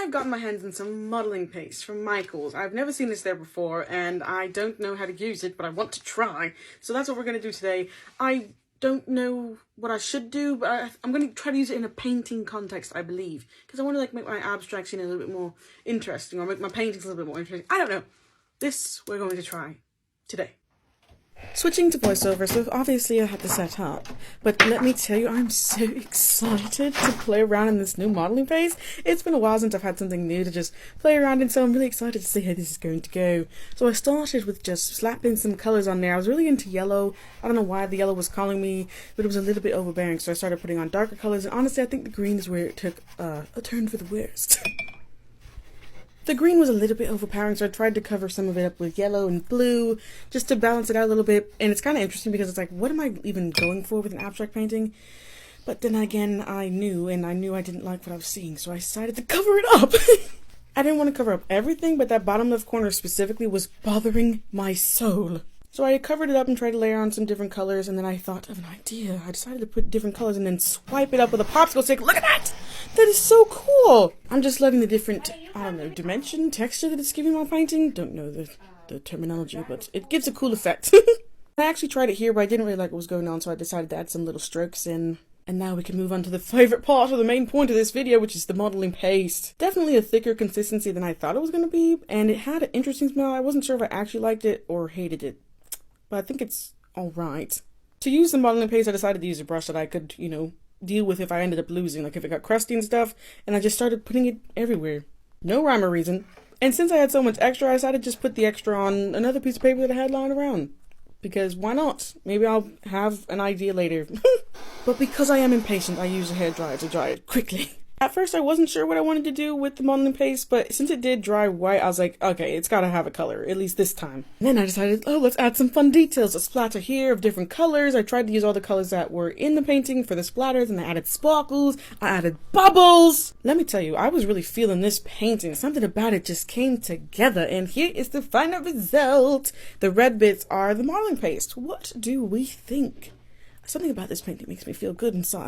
I've gotten my hands on some modelling paste from Michaels. I've never seen this there before, and I don't know how to use it, but I want to try. So that's what we're going to do today. I don't know what I should do, but I'm going to try to use it in a painting context, I believe. Because I want to make my abstract scene a little bit more interesting, or make my paintings a little bit more interesting. I don't know. This we're going to try today. Switching to voiceover, so obviously I had to set up, but let me tell you, I'm so excited to play around in this new modeling phase. It's been a while since I've had something new to just play around in, so I'm really excited to see how this is going to go. So I started with just slapping some colours on there. I was really into yellow. I don't know why the yellow was calling me, but it was a little bit overbearing, so I started putting on darker colours, and honestly I think the green is where it took a turn for the worst. The green was a little bit overpowering, so I tried to cover some of it up with yellow and blue, just to balance it out a little bit. And it's kind of interesting because it's like, what am I even going for with an abstract painting? But then again, I knew I didn't like what I was seeing, so I decided to cover it up. I didn't want to cover up everything, but that bottom left corner specifically was bothering my soul. So I covered it up and tried to layer on some different colors, and then I thought of an idea. I decided to put different colors and then swipe it up with a popsicle stick. Look at that! That is so cool! I'm just loving the different, I don't know, dimension, texture that it's giving my painting. Don't know the terminology, but it gives a cool effect. I actually tried it here, but I didn't really like what was going on, so I decided to add some little strokes in. And now we can move on to the favorite part of the main point of this video, which is the modeling paste. Definitely a thicker consistency than I thought it was going to be, and it had an interesting smell. I wasn't sure if I actually liked it or hated it, but I think it's alright. To use the modeling paste, I decided to use a brush that I could, deal with if I ended up losing, like if it got crusty and stuff, and I just started putting it everywhere. No rhyme or reason. And since I had so much extra, I decided to just put the extra on another piece of paper that I had lying around. Because why not? Maybe I'll have an idea later. But because I am impatient, I use a hairdryer to dry it quickly. At first I wasn't sure what I wanted to do with the modeling paste, but since it did dry white, I was like, okay, it's gotta have a color, at least this time. And then I decided, let's add some fun details. A splatter here of different colors. I tried to use all the colors that were in the painting for the splatters, and I added sparkles, I added bubbles. Let me tell you, I was really feeling this painting. Something about it just came together, and here is the final result. The red bits are the modeling paste. What do we think? Something about this painting makes me feel good inside.